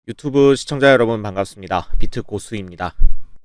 유튜브 시청자 여러분 반갑습니다. 비트 고수입니다.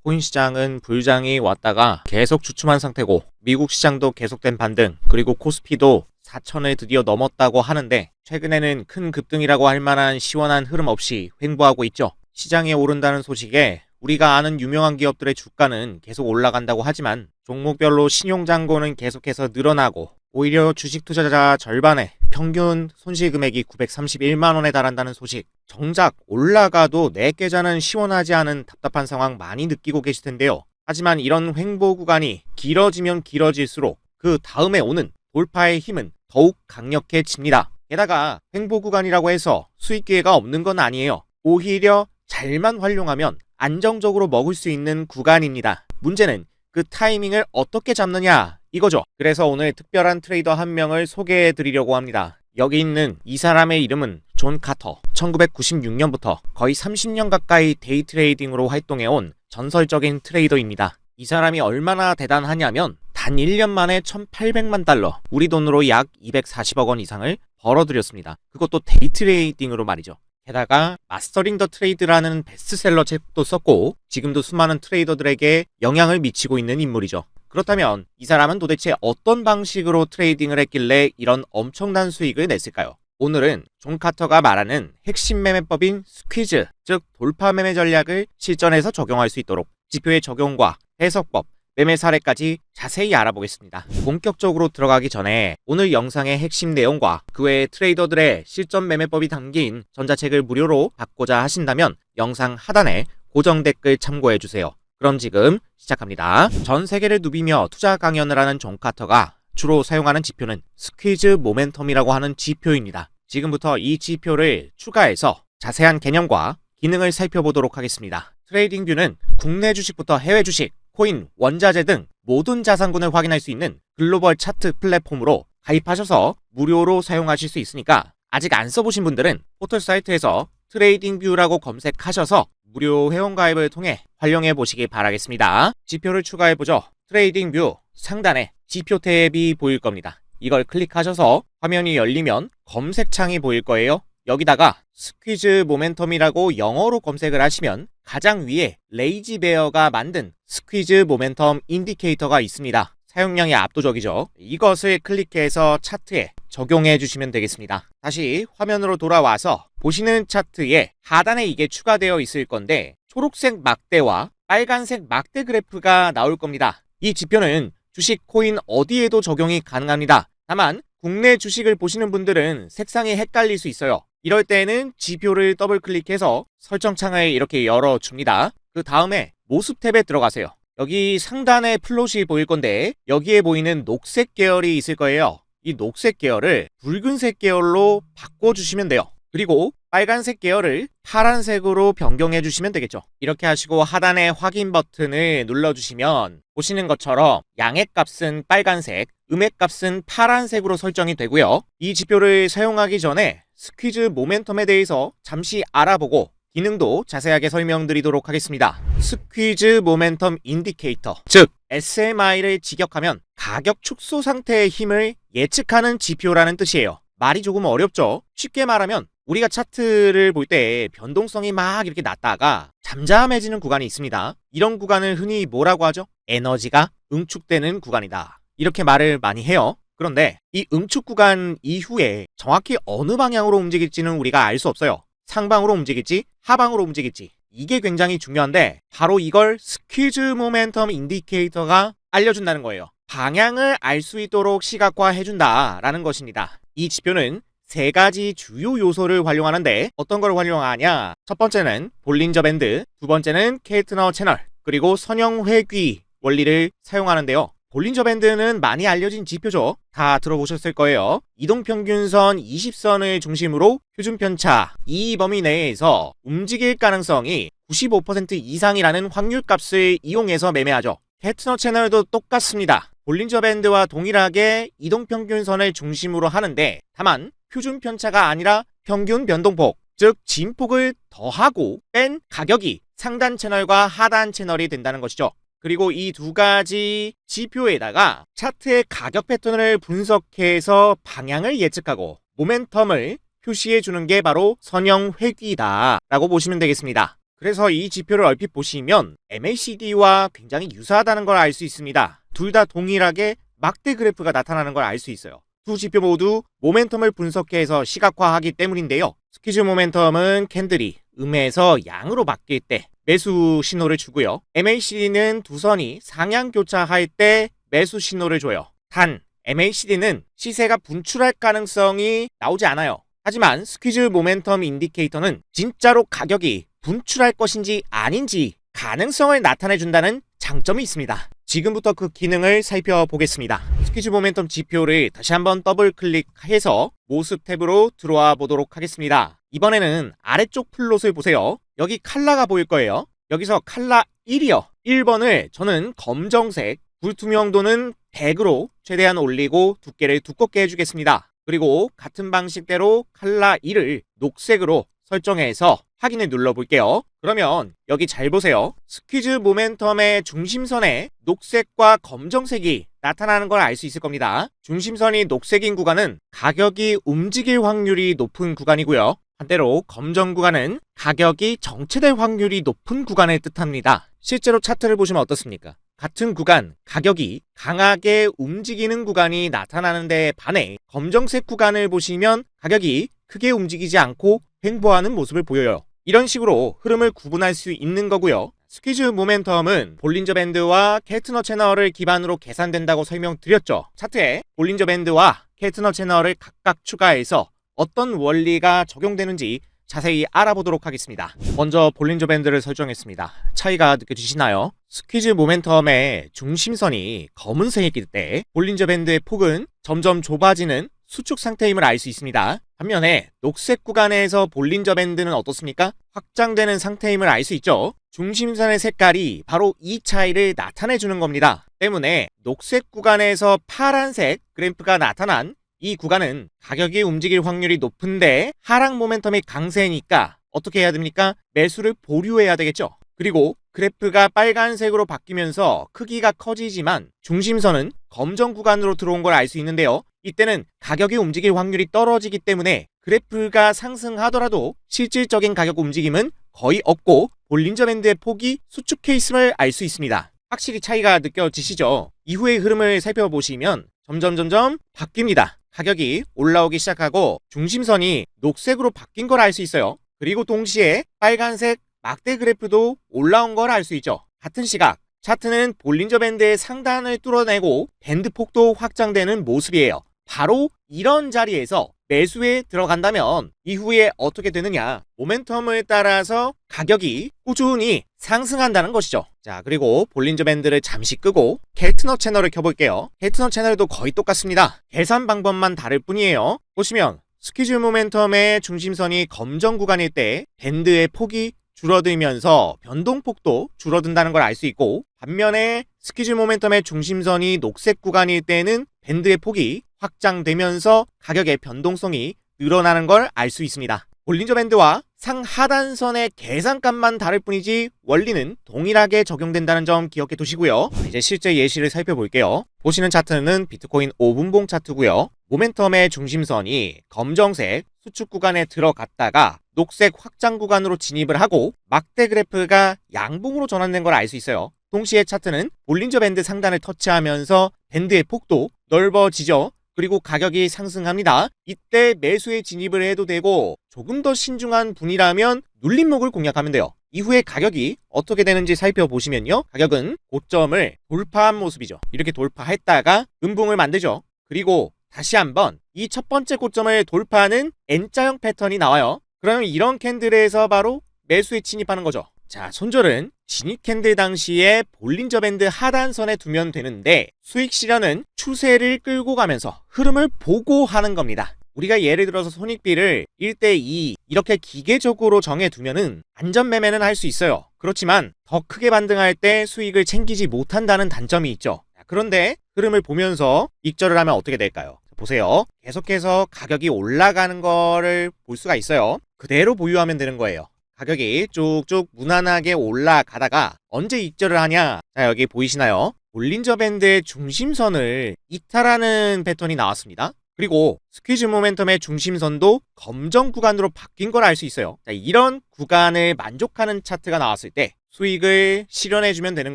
코인 시장은 불장이 왔다가 계속 주춤한 상태고 미국 시장도 계속된 반등, 그리고 코스피도 4천을 드디어 넘었다고 하는데 최근에는 큰 급등이라고 할 만한 시원한 흐름 없이 횡보하고 있죠. 시장에 오른다는 소식에 우리가 아는 유명한 기업들의 주가는 계속 올라간다고 하지만 종목별로 신용잔고는 계속해서 늘어나고 오히려 주식 투자자 절반의 평균 손실 금액이 931만원에 달한다는 소식. 정작 올라가도 내 계좌는 시원하지 않은 답답한 상황 많이 느끼고 계실 텐데요. 하지만 이런 횡보 구간이 길어지면 길어질수록 그 다음에 오는 돌파의 힘은 더욱 강력해집니다. 게다가 횡보 구간이라고 해서 수익 기회가 없는 건 아니에요. 오히려 잘만 활용하면 안정적으로 먹을 수 있는 구간입니다. 문제는 그 타이밍을 어떻게 잡느냐 이거죠. 그래서 오늘 특별한 트레이더 한 명을 소개해 드리려고 합니다. 여기 있는 이 사람의 이름은 존 카터. 1996년부터 거의 30년 가까이 데이 트레이딩으로 활동해온 전설적인 트레이더입니다. 이 사람이 얼마나 대단하냐면 단 1년 만에 1800만 달러, 우리 돈으로 약 240억 원 이상을 벌어들였습니다. 그것도 데이 트레이딩으로 말이죠. 게다가 마스터링 더 트레이드라는 베스트셀러 책도 썼고 지금도 수많은 트레이더들에게 영향을 미치고 있는 인물이죠. 그렇다면 이 사람은 도대체 어떤 방식으로 트레이딩을 했길래 이런 엄청난 수익을 냈을까요? 오늘은 존 카터가 말하는 핵심 매매법인 스퀴즈, 즉 돌파 매매 전략을 실전에서 적용할 수 있도록 지표의 적용과 해석법, 매매 사례까지 자세히 알아보겠습니다. 본격적으로 들어가기 전에 오늘 영상의 핵심 내용과 그 외의 트레이더들의 실전 매매법이 담긴 전자책을 무료로 받고자 하신다면 영상 하단에 고정 댓글 참고해주세요. 그럼 지금 시작합니다. 전 세계를 누비며 투자 강연을 하는 존 카터가 주로 사용하는 지표는 스퀴즈 모멘텀이라고 하는 지표입니다. 지금부터 이 지표를 추가해서 자세한 개념과 기능을 살펴보도록 하겠습니다. 트레이딩 뷰는 국내 주식부터 해외 주식, 코인, 원자재 등 모든 자산군을 확인할 수 있는 글로벌 차트 플랫폼으로 가입하셔서 무료로 사용하실 수 있으니까 아직 안 써보신 분들은 포털 사이트에서 트레이딩 뷰라고 검색하셔서 무료 회원 가입을 통해 활용해 보시기 바라겠습니다. 지표를 추가해보죠. 트레이딩 뷰 상단에 지표 탭이 보일 겁니다. 이걸 클릭하셔서 화면이 열리면 검색창이 보일 거예요. 여기다가 스퀴즈 모멘텀이라고 영어로 검색을 하시면 가장 위에 레이지 베어가 만든 스퀴즈 모멘텀 인디케이터가 있습니다. 사용량이 압도적이죠. 이것을 클릭해서 차트에 적용해 주시면 되겠습니다. 다시 화면으로 돌아와서 보시는 차트에 하단에 이게 추가되어 있을 건데 초록색 막대와 빨간색 막대 그래프가 나올 겁니다. 이 지표는 주식, 코인 어디에도 적용이 가능합니다. 다만 국내 주식을 보시는 분들은 색상이 헷갈릴 수 있어요. 이럴 때는 지표를 더블 클릭해서 설정창을 이렇게 열어줍니다. 그 다음에 모습 탭에 들어가세요. 여기 상단에 플롯이 보일 건데 여기에 보이는 녹색 계열이 있을 거예요. 이 녹색 계열을 붉은색 계열로 바꿔주시면 돼요. 그리고 빨간색 계열을 파란색으로 변경해 주시면 되겠죠. 이렇게 하시고 하단에 확인 버튼을 눌러주시면 보시는 것처럼 양의 값은 빨간색, 음의 값은 파란색으로 설정이 되고요. 이 지표를 사용하기 전에 스퀴즈 모멘텀에 대해서 잠시 알아보고 기능도 자세하게 설명드리도록 하겠습니다. 스퀴즈 모멘텀 인디케이터, 즉 SMI를 직역하면 가격 축소 상태의 힘을 예측하는 지표라는 뜻이에요. 말이 조금 어렵죠? 쉽게 말하면 우리가 차트를 볼 때 변동성이 막 이렇게 낮다가 잠잠해지는 구간이 있습니다. 이런 구간을 흔히 뭐라고 하죠? 에너지가 응축되는 구간이다. 이렇게 말을 많이 해요. 그런데 이 응축 구간 이후에 정확히 어느 방향으로 움직일지는 우리가 알 수 없어요. 상방으로 움직일지 하방으로 움직일지 이게 굉장히 중요한데 바로 이걸 스퀴즈 모멘텀 인디케이터가 알려준다는 거예요. 방향을 알 수 있도록 시각화해준다라는 것입니다. 이 지표는 세 가지 주요 요소를 활용하는데 어떤 걸 활용하냐? 첫 번째는 볼린저 밴드, 두 번째는 케이트너 채널, 그리고 선형 회귀 원리를 사용하는데요. 볼린저 밴드는 많이 알려진 지표죠. 다 들어보셨을 거예요. 이동평균선 20선을 중심으로 표준편차 이 범위 내에서 움직일 가능성이 95% 이상이라는 확률값을 이용해서 매매하죠. 케이트너 채널도 똑같습니다. 볼린저 밴드와 동일하게 이동평균선을 중심으로 하는데 다만 표준편차가 아니라 평균 변동폭, 즉 진폭을 더하고 뺀 가격이 상단 채널과 하단 채널이 된다는 것이죠. 그리고 이 두 가지 지표에다가 차트의 가격 패턴을 분석해서 방향을 예측하고 모멘텀을 표시해 주는 게 바로 선형 회귀다 라고 보시면 되겠습니다. 그래서 이 지표를 얼핏 보시면 MACD와 굉장히 유사하다는 걸 알 수 있습니다. 둘 다 동일하게 막대 그래프가 나타나는 걸 알 수 있어요. 두 지표 모두 모멘텀을 분석해서 시각화하기 때문인데요. 스퀴즈 모멘텀은 캔들이 음에서 양으로 바뀔 때 매수 신호를 주고요. MACD는 두 선이 상향 교차할 때 매수 신호를 줘요. 단 MACD는 시세가 분출할 가능성이 나오지 않아요. 하지만 스퀴즈 모멘텀 인디케이터는 진짜로 가격이 분출할 것인지 아닌지 가능성을 나타내 준다는 장점이 있습니다. 지금부터 그 기능을 살펴보겠습니다. 스퀴즈 모멘텀 지표를 다시 한번 더블 클릭해서 모습 탭으로 들어와 보도록 하겠습니다. 이번에는 아래쪽 플롯을 보세요. 여기 칼라가 보일 거예요. 여기서 칼라 1이요. 1번을 저는 검정색, 불투명도는 100으로 최대한 올리고 두께를 두껍게 해주겠습니다. 그리고 같은 방식대로 칼라 2를 녹색으로 설정해서 확인을 눌러볼게요. 그러면 여기 잘 보세요. 스퀴즈 모멘텀의 중심선에 녹색과 검정색이 나타나는 걸 알 수 있을 겁니다. 중심선이 녹색인 구간은 가격이 움직일 확률이 높은 구간이고요. 반대로 검정 구간은 가격이 정체될 확률이 높은 구간을 뜻합니다. 실제로 차트를 보시면 어떻습니까? 같은 구간, 가격이 강하게 움직이는 구간이 나타나는 데 반해 검정색 구간을 보시면 가격이 크게 움직이지 않고 횡보하는 모습을 보여요. 이런 식으로 흐름을 구분할 수 있는 거고요. 스퀴즈 모멘텀은 볼린저 밴드와 켈트너 채널을 기반으로 계산된다고 설명드렸죠. 차트에 볼린저 밴드와 켈트너 채널을 각각 추가해서 어떤 원리가 적용되는지 자세히 알아보도록 하겠습니다. 먼저 볼린저 밴드를 설정했습니다. 차이가 느껴지시나요? 스퀴즈 모멘텀의 중심선이 검은색일 때 볼린저 밴드의 폭은 점점 좁아지는 수축 상태임을 알 수 있습니다. 반면에 녹색 구간에서 볼린저 밴드는 어떻습니까? 확장되는 상태임을 알 수 있죠. 중심선의 색깔이 바로 이 차이를 나타내 주는 겁니다. 때문에 녹색 구간에서 파란색 그래프가 나타난 이 구간은 가격이 움직일 확률이 높은데 하락 모멘텀이 강세니까 어떻게 해야 됩니까? 매수를 보류해야 되겠죠. 그리고 그래프가 빨간색으로 바뀌면서 크기가 커지지만 중심선은 검정 구간으로 들어온 걸 알 수 있는데요. 이때는 가격이 움직일 확률이 떨어지기 때문에 그래프가 상승하더라도 실질적인 가격 움직임은 거의 없고 볼린저 밴드의 폭이 수축해 있음을 알 수 있습니다. 확실히 차이가 느껴지시죠? 이후의 흐름을 살펴보시면 점점 바뀝니다. 가격이 올라오기 시작하고 중심선이 녹색으로 바뀐 걸 알 수 있어요. 그리고 동시에 빨간색 막대 그래프도 올라온 걸 알 수 있죠. 같은 시각 차트는 볼린저 밴드의 상단을 뚫어내고 밴드 폭도 확장되는 모습이에요. 바로 이런 자리에서 매수에 들어간다면 이후에 어떻게 되느냐? 모멘텀을 따라서 가격이 꾸준히 상승한다는 것이죠. 자, 그리고 볼린저 밴드를 잠시 끄고 켈트너 채널을 켜볼게요. 켈트너 채널도 거의 똑같습니다. 계산 방법만 다를 뿐이에요. 보시면 스퀴즈 모멘텀의 중심선이 검정 구간일 때 밴드의 폭이 줄어들면서 변동폭도 줄어든다는 걸 알 수 있고, 반면에 스퀴즈 모멘텀의 중심선이 녹색 구간일 때는 밴드의 폭이 확장되면서 가격의 변동성이 늘어나는 걸 알 수 있습니다. 볼린저 밴드와 상하단선의 계산값만 다를 뿐이지 원리는 동일하게 적용된다는 점 기억해 두시고요. 이제 실제 예시를 살펴볼게요. 보시는 차트는 비트코인 5분봉 차트고요. 모멘텀의 중심선이 검정색 수축 구간에 들어갔다가 녹색 확장 구간으로 진입을 하고 막대 그래프가 양봉으로 전환된 걸 알 수 있어요. 동시에 차트는 볼린저 밴드 상단을 터치하면서 밴드의 폭도 넓어지죠. 그리고 가격이 상승합니다. 이때 매수에 진입을 해도 되고, 조금 더 신중한 분이라면 눌림목을 공략하면 돼요. 이후에 가격이 어떻게 되는지 살펴보시면요, 가격은 고점을 돌파한 모습이죠. 이렇게 돌파했다가 음봉을 만들죠. 그리고 다시 한번 이 첫 번째 고점을 돌파하는 N자형 패턴이 나와요. 그러면 이런 캔들에서 바로 매수에 진입하는 거죠. 자, 손절은 진입 캔들 당시에 볼린저 밴드 하단선에 두면 되는데, 수익 실현은 추세를 끌고 가면서 흐름을 보고 하는 겁니다. 우리가 예를 들어서 손익비를 1대2 이렇게 기계적으로 정해두면은 안전매매는 할 수 있어요. 그렇지만 더 크게 반등할 때 수익을 챙기지 못한다는 단점이 있죠. 그런데 흐름을 보면서 익절을 하면 어떻게 될까요? 보세요. 계속해서 가격이 올라가는 거를 볼 수가 있어요. 그대로 보유하면 되는 거예요. 가격이 쭉쭉 무난하게 올라가다가 언제 익절을 하냐? 자, 여기 보이시나요? 볼린저 밴드의 중심선을 이탈하는 패턴이 나왔습니다. 그리고 스퀴즈 모멘텀의 중심선도 검정 구간으로 바뀐 걸 알 수 있어요. 자, 이런 구간을 만족하는 차트가 나왔을 때 수익을 실현해주면 되는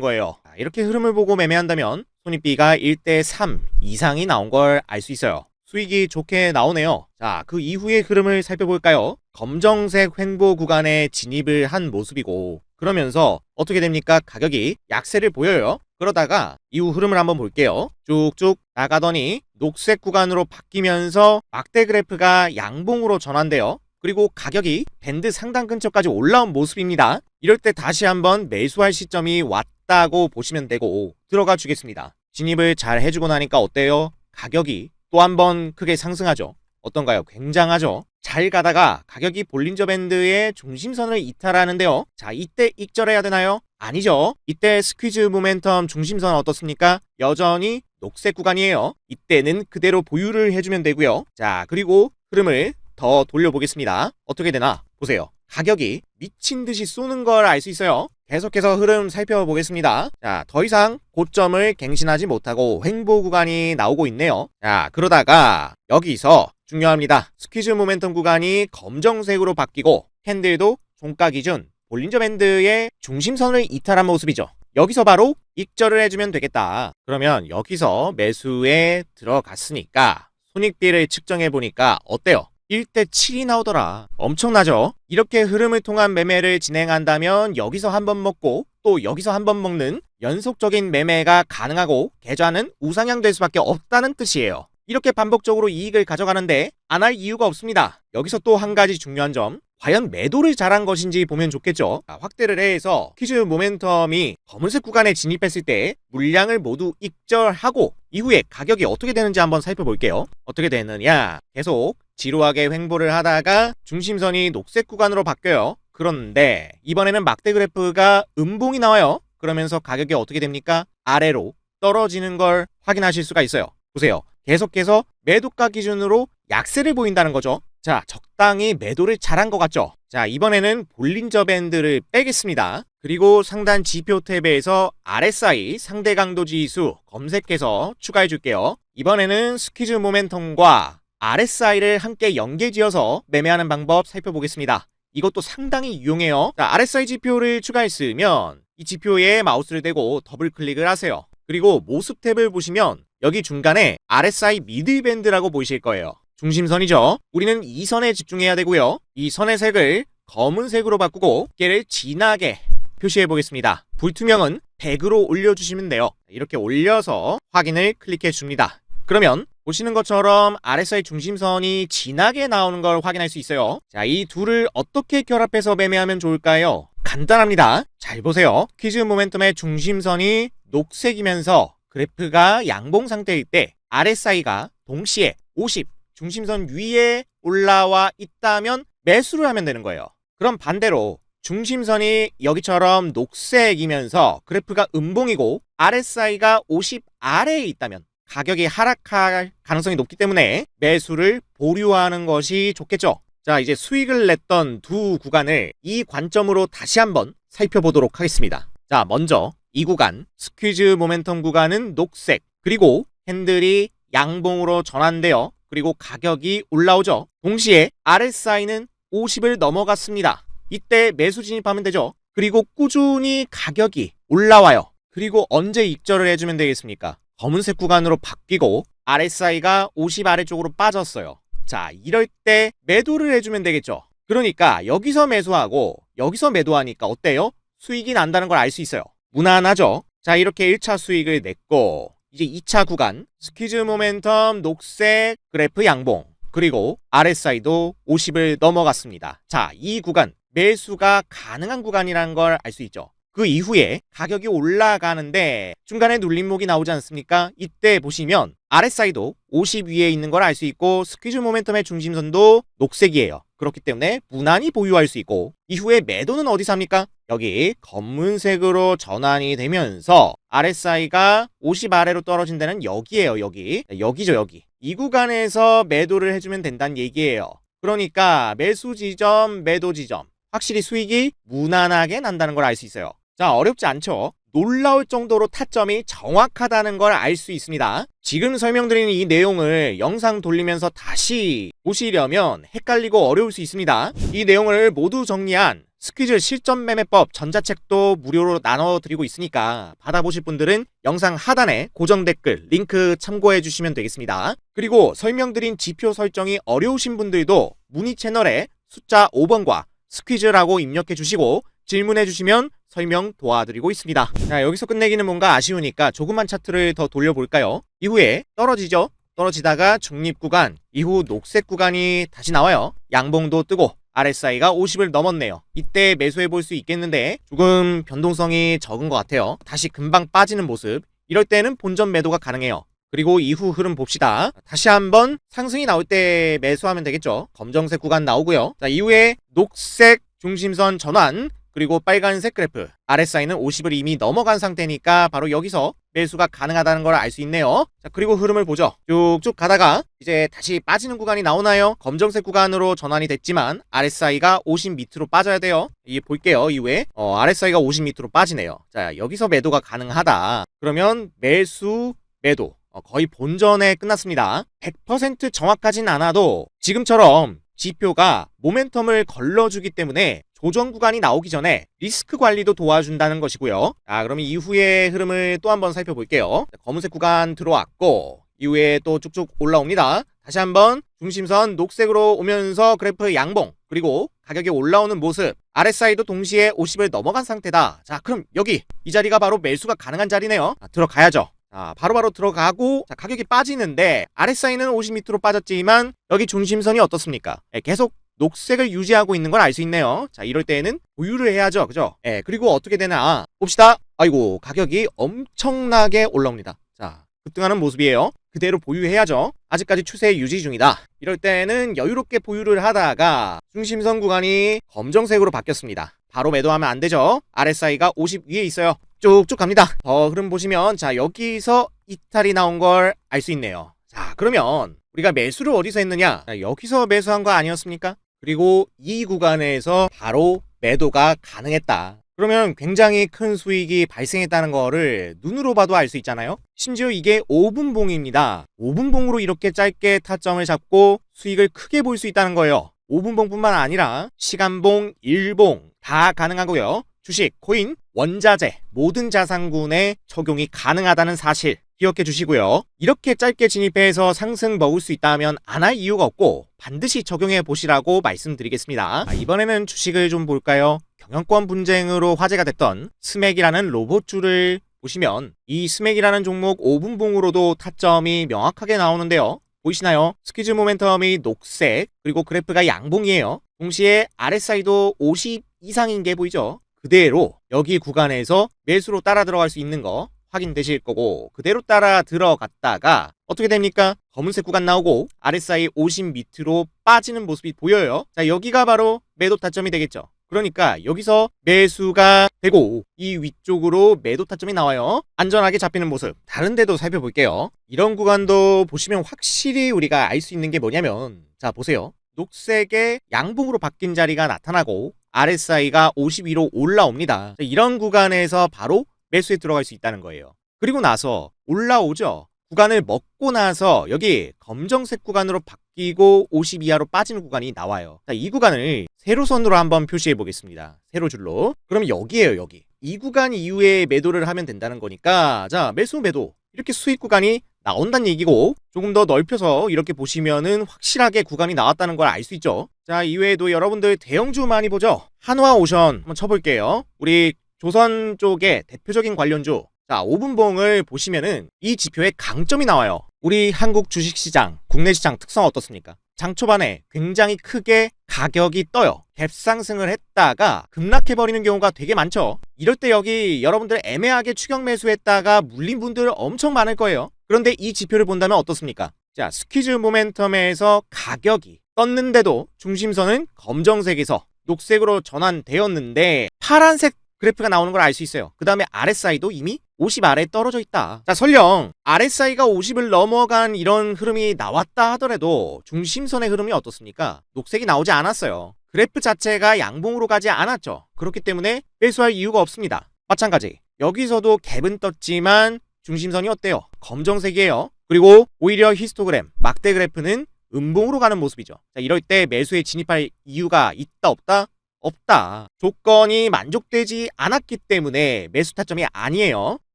거예요. 자, 이렇게 흐름을 보고 매매한다면 손익비가 1대3 이상이 나온 걸 알 수 있어요. 수익이 좋게 나오네요. 자, 그 이후의 흐름을 살펴볼까요? 검정색 횡보 구간에 진입을 한 모습이고, 그러면서 어떻게 됩니까? 가격이 약세를 보여요. 그러다가 이후 흐름을 한번 볼게요. 쭉쭉 나가더니 녹색 구간으로 바뀌면서 막대 그래프가 양봉으로 전환돼요. 그리고 가격이 밴드 상단 근처까지 올라온 모습입니다. 이럴 때 다시 한번 매수할 시점이 왔다고 보시면 되고, 들어가 주겠습니다. 진입을 잘 해주고 나니까 어때요? 가격이 또 한번 크게 상승하죠. 어떤가요? 굉장하죠. 잘 가다가 가격이 볼린저 밴드의 중심선을 이탈하는데요. 자, 이때 익절해야 되나요? 아니죠. 이때 스퀴즈 모멘텀 중심선 어떻습니까? 여전히 녹색 구간이에요. 이때는 그대로 보유를 해주면 되고요. 자, 그리고 흐름을 더 돌려보겠습니다. 어떻게 되나 보세요. 가격이 미친 듯이 쏘는 걸 알 수 있어요. 계속해서 흐름 살펴보겠습니다. 자, 더 이상 고점을 갱신하지 못하고 횡보 구간이 나오고 있네요. 자, 그러다가 여기서 중요합니다. 스퀴즈 모멘텀 구간이 검정색으로 바뀌고 캔들도 종가 기준 볼린저 밴드의 중심선을 이탈한 모습이죠. 여기서 바로 익절을 해주면 되겠다. 그러면 여기서 매수에 들어갔으니까 손익비를 측정해보니까 어때요? 1대7이 나오더라. 엄청나죠? 이렇게 흐름을 통한 매매를 진행한다면 여기서 한번 먹고 또 여기서 한번 먹는 연속적인 매매가 가능하고 계좌는 우상향될 수밖에 없다는 뜻이에요. 이렇게 반복적으로 이익을 가져가는데 안 할 이유가 없습니다. 여기서 또 한 가지 중요한 점, 과연 매도를 잘한 것인지 보면 좋겠죠. 자, 확대를 해서 퀴즈 모멘텀이 검은색 구간에 진입했을 때 물량을 모두 익절하고 이후에 가격이 어떻게 되는지 한번 살펴볼게요. 어떻게 되느냐, 계속 지루하게 횡보를 하다가 중심선이 녹색 구간으로 바뀌어요. 그런데 이번에는 막대 그래프가 음봉이 나와요. 그러면서 가격이 어떻게 됩니까? 아래로 떨어지는 걸 확인하실 수가 있어요. 보세요. 계속해서 매도가 기준으로 약세를 보인다는 거죠. 자, 적당히 매도를 잘한 것 같죠? 자, 이번에는 볼린저 밴드를 빼겠습니다. 그리고 상단 지표 탭에서 RSI 상대 강도 지수 검색해서 추가해 줄게요. 이번에는 스퀴즈 모멘텀과 RSI를 함께 연계지어서 매매하는 방법 살펴보겠습니다. 이것도 상당히 유용해요. 자, RSI 지표를 추가했으면 이 지표에 마우스를 대고 더블 클릭을 하세요. 그리고 모습 탭을 보시면 여기 중간에 RSI 미들밴드라고 보이실 거예요. 중심선이죠. 우리는 이 선에 집중해야 되고요. 이 선의 색을 검은색으로 바꾸고 깨를 진하게 표시해 보겠습니다. 불투명은 100으로 올려주시면 돼요. 이렇게 올려서 확인을 클릭해 줍니다. 그러면 보시는 것처럼 RSI 중심선이 진하게 나오는 걸 확인할 수 있어요. 자, 이 둘을 어떻게 결합해서 매매하면 좋을까요? 간단합니다. 잘 보세요. 퀴즈 모멘텀의 중심선이 녹색이면서 그래프가 양봉 상태일 때 RSI가 동시에 50 중심선 위에 올라와 있다면 매수를 하면 되는 거예요. 그럼 반대로 중심선이 여기처럼 녹색이면서 그래프가 음봉이고 RSI가 50 아래에 있다면 가격이 하락할 가능성이 높기 때문에 매수를 보류하는 것이 좋겠죠. 자, 이제 수익을 냈던 두 구간을 이 관점으로 다시 한번 살펴보도록 하겠습니다. 자, 먼저 이 구간 스퀴즈 모멘텀 구간은 녹색, 그리고 핸들이 양봉으로 전환되어 그리고 가격이 올라오죠. 동시에 RSI는 50을 넘어갔습니다. 이때 매수 진입하면 되죠. 그리고 꾸준히 가격이 올라와요. 그리고 언제 익절을 해주면 되겠습니까? 검은색 구간으로 바뀌고 RSI가 50 아래쪽으로 빠졌어요. 자, 이럴 때 매도를 해주면 되겠죠. 그러니까 여기서 매수하고 여기서 매도하니까 어때요? 수익이 난다는 걸 알 수 있어요. 무난하죠? 자, 이렇게 1차 수익을 냈고 이제 2차 구간 스퀴즈 모멘텀 녹색 그래프 양봉, 그리고 RSI도 50을 넘어갔습니다. 자, 이 구간 매수가 가능한 구간이라는 걸 알 수 있죠. 그 이후에 가격이 올라가는데 중간에 눌림목이 나오지 않습니까? 이때 보시면 RSI도 50 위에 있는 걸 알 수 있고 스퀴즈 모멘텀의 중심선도 녹색이에요. 그렇기 때문에 무난히 보유할 수 있고 이후에 매도는 어디서 합니까? 여기 검은색으로 전환이 되면서 RSI가 50 아래로 떨어진 데는 여기에요. 여기죠, 여기. 이 구간에서 매도를 해주면 된다는 얘기예요. 그러니까 매수 지점, 매도 지점 확실히 수익이 무난하게 난다는 걸 알 수 있어요. 자, 어렵지 않죠? 놀라울 정도로 타점이 정확하다는 걸 알 수 있습니다. 지금 설명드린 이 내용을 영상 돌리면서 다시 보시려면 헷갈리고 어려울 수 있습니다. 이 내용을 모두 정리한 스퀴즈 실전 매매법 전자책도 무료로 나눠드리고 있으니까 받아보실 분들은 영상 하단에 고정 댓글 링크 참고해 주시면 되겠습니다. 그리고 설명드린 지표 설정이 어려우신 분들도 문의 채널에 숫자 5번과 스퀴즈라고 입력해 주시고 질문해 주시면 설명 도와드리고 있습니다. 자, 여기서 끝내기는 뭔가 아쉬우니까 조금만 차트를 더 돌려볼까요? 이후에 떨어지죠? 떨어지다가 중립 구간, 이후 녹색 구간이 다시 나와요. 양봉도 뜨고 RSI가 50을 넘었네요. 이때 매수해 볼 수 있겠는데 조금 변동성이 적은 것 같아요. 다시 금방 빠지는 모습. 이럴 때는 본전 매도가 가능해요. 그리고 이후 흐름 봅시다. 다시 한번 상승이 나올 때 매수하면 되겠죠. 검정색 구간 나오고요. 자, 이후에 녹색 중심선 전환, 그리고 빨간색 그래프, RSI는 50을 이미 넘어간 상태니까 바로 여기서 매수가 가능하다는 걸 알 수 있네요. 자, 그리고 흐름을 보죠. 쭉쭉 가다가 이제 다시 빠지는 구간이 나오나요? 검정색 구간으로 전환이 됐지만 RSI가 50 밑으로 빠져야 돼요. 이게 볼게요. 이후에 RSI가 50 밑으로 빠지네요. 자, 여기서 매도가 가능하다. 그러면 매수, 매도 거의 본전에 끝났습니다. 100% 정확하진 않아도 지금처럼 지표가 모멘텀을 걸러주기 때문에 조정 구간이 나오기 전에 리스크 관리도 도와준다는 것이고요. 자, 그러면 이후의 흐름을 또 한번 살펴볼게요. 자, 검은색 구간 들어왔고 이후에 또 쭉쭉 올라옵니다. 다시 한번 중심선 녹색으로 오면서 그래프 양봉, 그리고 가격이 올라오는 모습, RSI도 동시에 50을 넘어간 상태다. 자, 그럼 여기 이 자리가 바로 매수가 가능한 자리네요. 자, 들어가야죠. 자, 바로바로 들어가고, 자, 가격이 빠지는데 RSI는 50 밑으로 빠졌지만 여기 중심선이 어떻습니까? 계속 녹색을 유지하고 있는 걸 알 수 있네요. 자, 이럴 때에는 보유를 해야죠. 그죠? 그리고 어떻게 되나 봅시다. 아이고, 가격이 엄청나게 올라옵니다. 자, 급등하는 모습이에요. 그대로 보유해야죠. 아직까지 추세 유지 중이다. 이럴 때는 여유롭게 보유를 하다가 중심선 구간이 검정색으로 바뀌었습니다. 바로 매도하면 안 되죠. RSI가 50 위에 있어요. 쭉쭉 갑니다. 흐름 보시면, 자, 여기서 이탈이 나온 걸 알 수 있네요. 자, 그러면 우리가 매수를 어디서 했느냐? 자, 여기서 매수한 거 아니었습니까? 그리고 이 구간에서 바로 매도가 가능했다. 그러면 굉장히 큰 수익이 발생했다는 거를 눈으로 봐도 알 수 있잖아요. 심지어 이게 5분봉입니다. 5분봉으로 이렇게 짧게 타점을 잡고 수익을 크게 볼 수 있다는 거예요. 5분봉뿐만 아니라 시간봉, 일봉 다 가능하고요. 주식, 코인, 원자재 모든 자산군에 적용이 가능하다는 사실 기억해 주시고요. 이렇게 짧게 진입해서 상승 먹을 수 있다면 안 할 이유가 없고 반드시 적용해 보시라고 말씀드리겠습니다. 이번에는 주식을 좀 볼까요? 경영권 분쟁으로 화제가 됐던 스맥이라는 로봇주를 보시면 이 스맥이라는 종목 5분봉으로도 타점이 명확하게 나오는데요. 보이시나요? 스퀴즈 모멘텀이 녹색, 그리고 그래프가 양봉이에요. 동시에 RSI도 50 이상인 게 보이죠? 그대로 여기 구간에서 매수로 따라 들어갈 수 있는 거 확인되실 거고, 그대로 따라 들어갔다가 어떻게 됩니까? 검은색 구간 나오고 RSI 50 밑으로 빠지는 모습이 보여요. 자, 여기가 바로 매도 타점이 되겠죠. 그러니까 여기서 매수가 되고 이 위쪽으로 매도 타점이 나와요. 안전하게 잡히는 모습 다른 데도 살펴볼게요. 이런 구간도 보시면 확실히 우리가 알 수 있는 게 뭐냐면, 자, 보세요. 녹색의 양봉으로 바뀐 자리가 나타나고 RSI가 52로 올라옵니다. 자, 이런 구간에서 바로 매수에 들어갈 수 있다는 거예요. 그리고 나서 올라오죠. 구간을 먹고 나서 여기 검정색 구간으로 바뀌고 50 이하로 빠지는 구간이 나와요. 자, 이 구간을 세로선으로 한번 표시해 보겠습니다. 세로줄로. 그럼 여기에요, 여기. 이 구간 이후에 매도를 하면 된다는 거니까, 자, 매수 매도 이렇게 수익 구간이 나온다는 얘기고, 조금 더 넓혀서 이렇게 보시면은 확실하게 구간이 나왔다는 걸 알 수 있죠. 자, 이외에도 여러분들 대형주 많이 보죠. 한화오션 한번 쳐볼게요. 우리 조선 쪽의 대표적인 관련주. 자, 5분봉을 보시면은 이 지표에 강점이 나와요. 우리 한국 주식시장, 국내 시장 특성 어떻습니까? 장 초반에 굉장히 크게 가격이 떠요. 갭상승을 했다가 급락해버리는 경우가 되게 많죠. 이럴 때 여기 여러분들 애매하게 추격 매수했다가 물린 분들 엄청 많을 거예요. 그런데 이 지표를 본다면 어떻습니까? 자, 스퀴즈 모멘텀에서 가격이 떴는데도 중심선은 검정색에서 녹색으로 전환되었는데 파란색 그래프가 나오는 걸 알 수 있어요. 그 다음에 RSI도 이미 50 아래에 떨어져 있다. 자, 설령 RSI가 50을 넘어간 이런 흐름이 나왔다 하더라도 중심선의 흐름이 어떻습니까? 녹색이 나오지 않았어요. 그래프 자체가 양봉으로 가지 않았죠. 그렇기 때문에 매수할 이유가 없습니다. 마찬가지 여기서도 갭은 떴지만 중심선이 어때요? 검정색이에요. 그리고 오히려 히스토그램, 막대 그래프는 음봉으로 가는 모습이죠. 자, 이럴 때 매수에 진입할 이유가 있다 없다? 없다. 조건이 만족되지 않았기 때문에 매수 타점이 아니에요.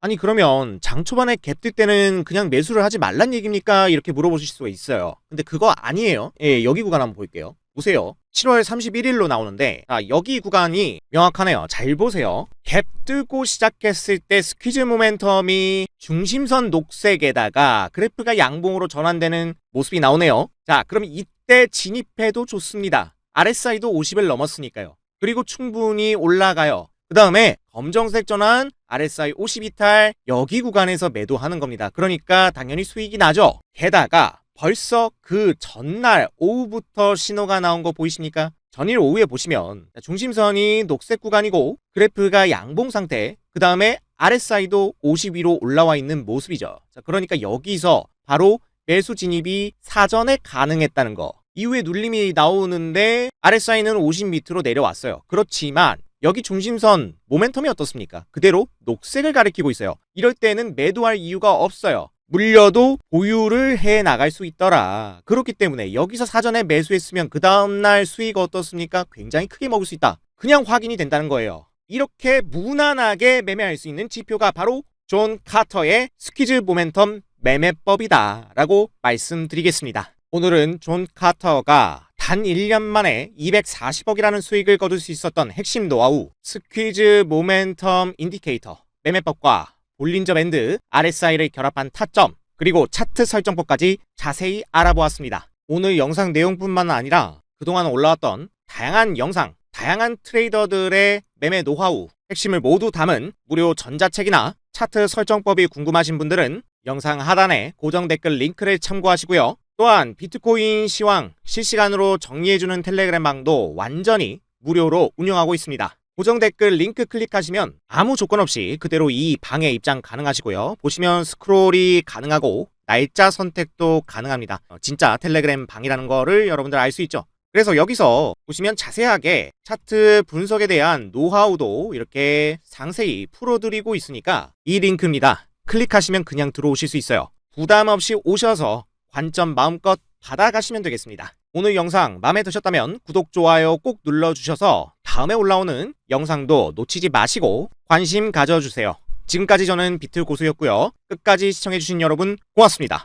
아니 그러면 장 초반에 갭 뜰 때는 그냥 매수를 하지 말란 얘기입니까? 이렇게 물어보실 수가 있어요. 근데 그거 아니에요. 예, 여기 구간 한번 볼게요. 보세요. 7월 31일로 나오는데 여기 구간이 명확하네요. 잘 보세요. 갭 뚫고 시작했을 때 스퀴즈 모멘텀이 중심선 녹색에다가 그래프가 양봉으로 전환되는 모습이 나오네요. 자, 그럼 이때 진입해도 좋습니다. RSI도 50을 넘었으니까요. 그리고 충분히 올라가요. 그 다음에 검정색 전환 RSI 52탈 여기 구간에서 매도하는 겁니다. 그러니까 당연히 수익이 나죠. 게다가 벌써 그 전날 오후부터 신호가 나온 거 보이십니까? 전일 오후에 보시면 중심선이 녹색 구간이고 그래프가 양봉 상태, 그 다음에 RSI도 50위로 올라와 있는 모습이죠. 자, 그러니까 여기서 바로 매수 진입이 사전에 가능했다는 거. 이후에 눌림이 나오는데 RSI는 50 밑으로 내려왔어요. 그렇지만 여기 중심선 모멘텀이 어떻습니까? 그대로 녹색을 가리키고 있어요. 이럴 때는 매도할 이유가 없어요. 물려도 보유를 해 나갈 수 있더라. 그렇기 때문에 여기서 사전에 매수했으면 그 다음날 수익 어떻습니까? 굉장히 크게 먹을 수 있다. 그냥 확인이 된다는 거예요. 이렇게 무난하게 매매할 수 있는 지표가 바로 존 카터의 스퀴즈 모멘텀 매매법이다 라고 말씀드리겠습니다. 오늘은 존 카터가 단 1년 만에 240억이라는 수익을 거둘 수 있었던 핵심 노하우 스퀴즈 모멘텀 인디케이터 매매법과 볼린저 밴드 RSI를 결합한 타점 그리고 차트 설정법까지 자세히 알아보았습니다. 오늘 영상 내용뿐만 아니라 그동안 올라왔던 다양한 영상, 다양한 트레이더들의 매매 노하우 핵심을 모두 담은 무료 전자책이나 차트 설정법이 궁금하신 분들은 영상 하단에 고정 댓글 링크를 참고하시고요. 또한 비트코인 시황 실시간으로 정리해주는 텔레그램 방도 완전히 무료로 운영하고 있습니다. 고정 댓글 링크 클릭하시면 아무 조건 없이 그대로 이 방에 입장 가능하시고요. 보시면 스크롤이 가능하고 날짜 선택도 가능합니다. 진짜 텔레그램 방이라는 거를 여러분들 알 수 있죠. 그래서 여기서 보시면 자세하게 차트 분석에 대한 노하우도 이렇게 상세히 풀어드리고 있으니까 이 링크입니다. 클릭하시면 그냥 들어오실 수 있어요. 부담 없이 오셔서 관점 마음껏 받아가시면 되겠습니다. 오늘 영상 마음에 드셨다면 구독, 좋아요 꼭 눌러주셔서 다음에 올라오는 영상도 놓치지 마시고 관심 가져주세요. 지금까지 저는 비틀 고수였고요. 끝까지 시청해주신 여러분 고맙습니다.